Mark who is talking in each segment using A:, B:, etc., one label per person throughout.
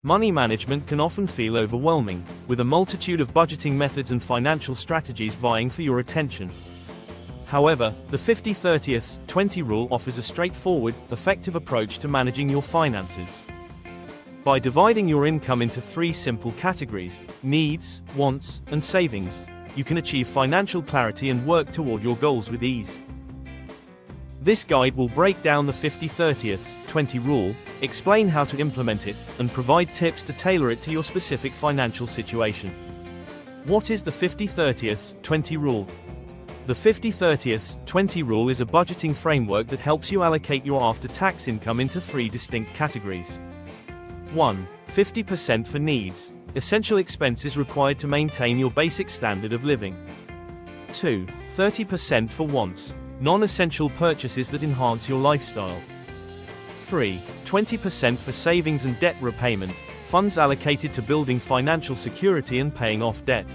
A: Money management can often feel overwhelming, with a multitude of budgeting methods and financial strategies vying for your attention. However, the 50-30-20 rule offers a straightforward, effective approach to managing your finances. By dividing your income into three simple categories: needs, wants, and savings, you can achieve financial clarity and work toward your goals with ease. This guide will break down the 50-30-20 rule, explain how to implement it, and provide tips to tailor it to your specific financial situation. What is the 50-30-20 rule? The 50-30-20 rule is a budgeting framework that helps you allocate your after-tax income into three distinct categories. 1. 50% for needs, essential expenses required to maintain your basic standard of living. 2. 30% for wants, non-essential purchases that enhance your lifestyle. 3. 20% for savings and debt repayment, funds allocated to building financial security and paying off debt.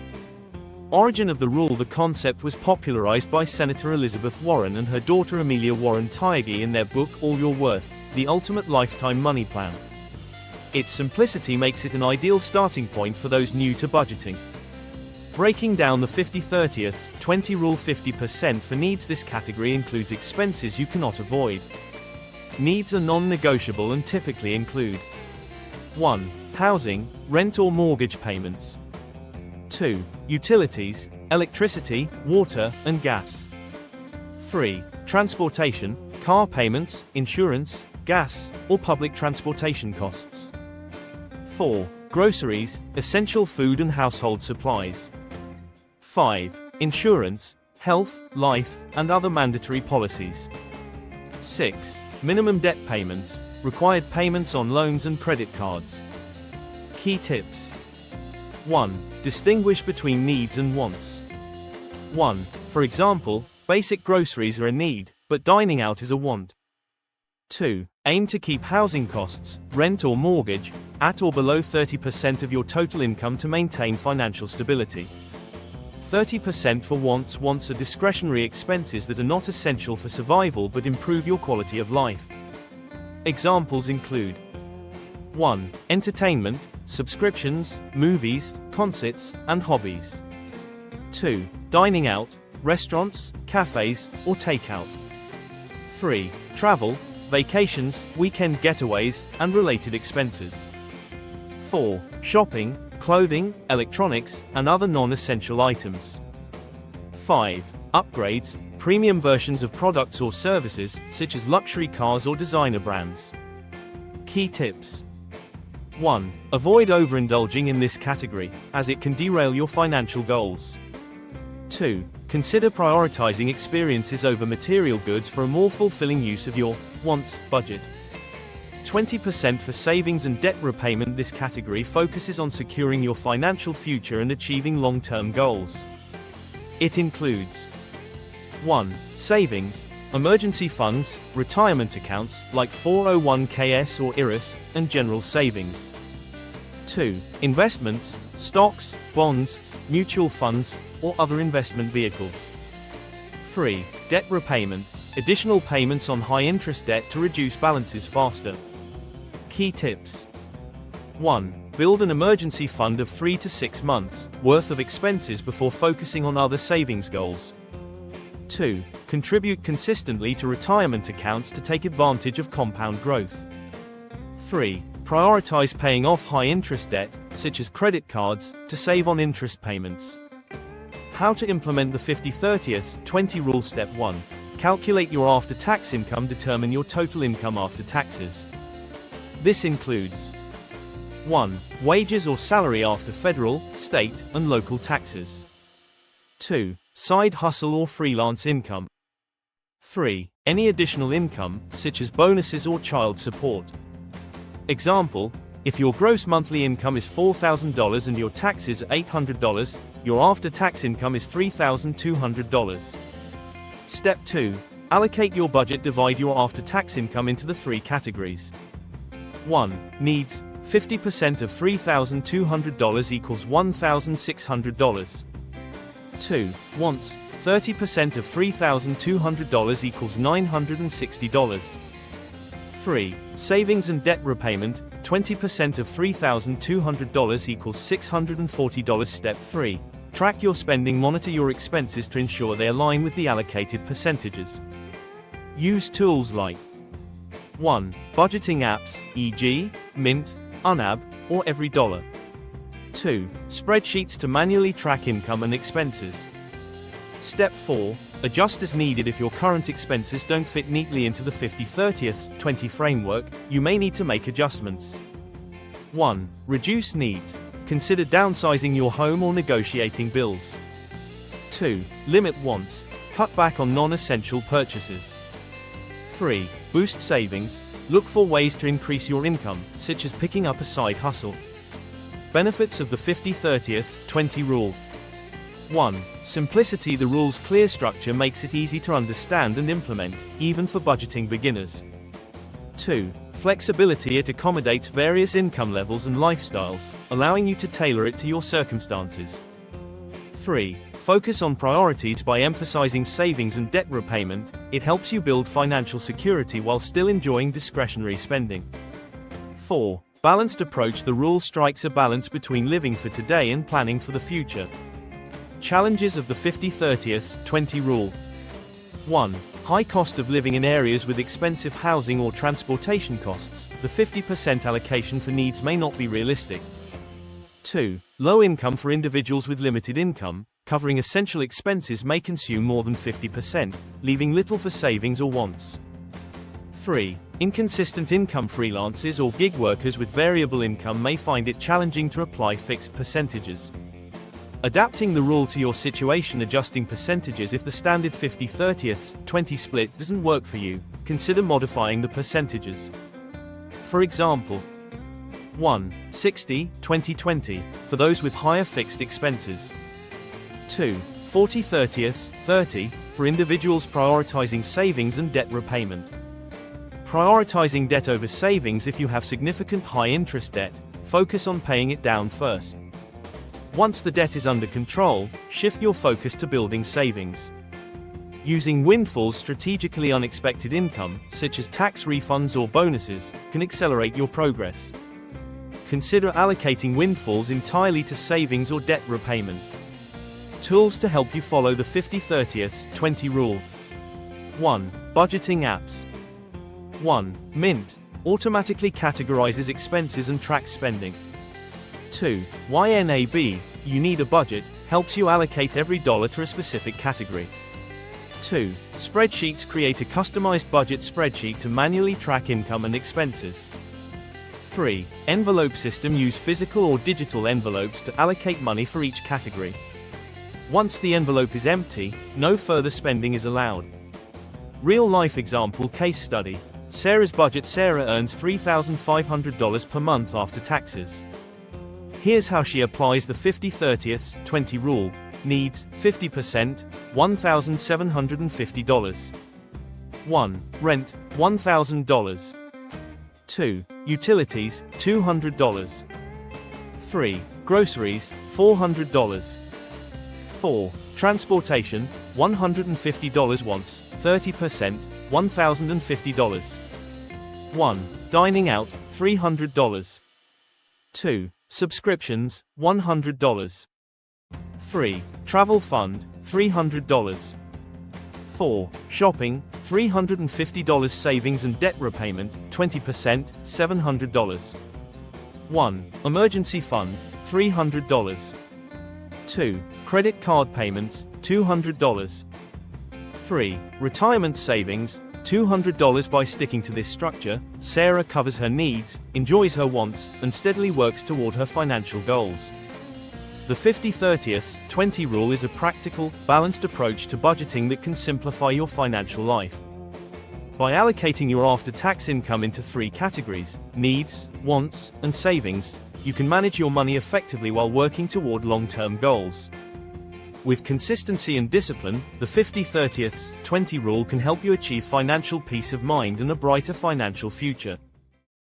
A: Origin of the rule: the concept was popularized by Senator Elizabeth Warren and her daughter Amelia Warren Tyagi in their book All Your Worth, The Ultimate Lifetime Money Plan. Its simplicity makes it an ideal starting point for those new to budgeting. Breaking down the 50-30-20 rule: 50% for needs. This category includes expenses you cannot avoid. Needs are non-negotiable and typically include: 1. Housing, rent or mortgage payments. 2. Utilities, electricity, water, and gas. 3. Transportation, car payments, insurance, gas, or public transportation costs. 4. Groceries, essential food and household supplies. 5. Insurance, health, life, and other mandatory policies. 6. Minimum debt payments, required payments on loans and credit cards. Key tips. 1. Distinguish between needs and wants. 1. For example, basic groceries are a need, but dining out is a want. 2. Aim to keep housing costs, rent or mortgage, at or below 30% of your total income to maintain financial stability. 30% for wants. Wants are discretionary expenses that are not essential for survival but improve your quality of life. Examples include: 1. Entertainment, subscriptions, movies, concerts, and hobbies. 2. Dining out, restaurants, cafes, or takeout. 3. Travel, vacations, weekend getaways, and related expenses. 4. Shopping, clothing, electronics, and other non-essential items. 5. Upgrades, premium versions of products or services, such as luxury cars or designer brands. Key tips. 1. Avoid overindulging in this category, as it can derail your financial goals. 2. Consider prioritizing experiences over material goods for a more fulfilling use of your wants budget. 20% for savings and debt repayment. This category focuses on securing your financial future and achieving long-term goals. It includes: 1. Savings, emergency funds, retirement accounts, like 401ks or IRAs, and general savings. 2. Investments, stocks, bonds, mutual funds, or other investment vehicles. 3. Debt repayment, additional payments on high-interest debt to reduce balances faster. Key tips. 1. Build an emergency fund of 3 to 6 months' worth of expenses before focusing on other savings goals. 2. Contribute consistently to retirement accounts to take advantage of compound growth. 3. Prioritize paying off high-interest debt, such as credit cards, to save on interest payments. How to implement the 50-30-20 rule. Step 1. Calculate your after-tax income. Determine your total income after taxes. This includes: 1. Wages or salary after federal, state, and local taxes. 2. Side hustle or freelance income. 3. Any additional income, such as bonuses or child support. Example: if your gross monthly income is $4,000 and your taxes are $800, your after-tax income is $3,200. Step 2. Allocate your budget. Divide your after-tax income into the three categories. 1. Needs, 50% of $3,200 equals $1,600. 2. Wants, 30% of $3,200 equals $960. 3. Savings and debt repayment, 20% of $3,200 equals $640. Step 3. Track your spending. Monitor your expenses to ensure they align with the allocated percentages. Use tools like 1. Budgeting apps, e.g., Mint, Unab, or EveryDollar. 2. Spreadsheets to manually track income and expenses. Step 4. Adjust as needed. If your current expenses don't fit neatly into the 50-30-20 framework, you may need to make adjustments. 1. Reduce needs. Consider downsizing your home or negotiating bills. 2. Limit wants. Cut back on non-essential purchases. 3. Boost savings. Look for ways to increase your income, such as picking up a side hustle. Benefits of the 50-30-20 rule. 1. Simplicity. The rule's clear structure makes it easy to understand and implement, even for budgeting beginners. 2. Flexibility. It accommodates various income levels and lifestyles, allowing you to tailor it to your circumstances. 3. Focus on priorities. By emphasizing savings and debt repayment, it helps you build financial security while still enjoying discretionary spending. 4. Balanced approach. The rule strikes a balance between living for today and planning for the future. Challenges of the 50-30-20 rule. 1. High cost of living. In areas with expensive housing or transportation costs, the 50% allocation for needs may not be realistic. 2. Low income. For individuals with limited income, covering essential expenses may consume more than 50%, leaving little for savings or wants. 3. Inconsistent income. Freelancers or gig workers with variable income may find it challenging to apply fixed percentages. Adapting the rule to your situation. Adjusting percentages. If the standard 50-30-20 split doesn't work for you, consider modifying the percentages. For example, 1. 60-20-20, for those with higher fixed expenses. 2. 40-30-30, for individuals prioritizing savings and debt repayment. Prioritizing debt over savings. If you have significant high-interest debt, focus on paying it down first. Once the debt is under control, shift your focus to building savings. Using windfalls. Strategically unexpected income, such as tax refunds or bonuses, can accelerate your progress. Consider allocating windfalls entirely to savings or debt repayment. Tools to help you follow the 50-30-20 rule. 1. Budgeting apps. 1. Mint. Automatically categorizes expenses and tracks spending. 2. YNAB. You Need a Budget, helps you allocate every dollar to a specific category. 2. Spreadsheets. Create a customized budget spreadsheet to manually track income and expenses. 3. Envelope system. Use physical or digital envelopes to allocate money for each category. Once the envelope is empty, no further spending is allowed. Real-life example case study. Sarah's budget. Sarah earns $3,500 per month after taxes. Here's how she applies the 50-30-20 rule. Needs, 50%, $1,750. 1. Rent, $1,000. 2. Utilities, $200. 3. Groceries, $400. 4. Transportation, $150. Wants, 30%, $1,050. 1. Dining out, $300. 2. Subscriptions, $100. 3. Travel fund, $300. 4. Shopping, $350. Savings and debt repayment, 20%, $700. 1. Emergency fund, $300. 2. Credit card payments, $200. 3. Retirement savings, $200. By sticking to this structure, Sarah covers her needs, enjoys her wants, and steadily works toward her financial goals. The 50-30-20 rule is a practical, balanced approach to budgeting that can simplify your financial life. By allocating your after-tax income into 3 categories, needs, wants, and savings, you can manage your money effectively while working toward long-term goals. With consistency and discipline, the 50-30-20 rule can help you achieve financial peace of mind and a brighter financial future.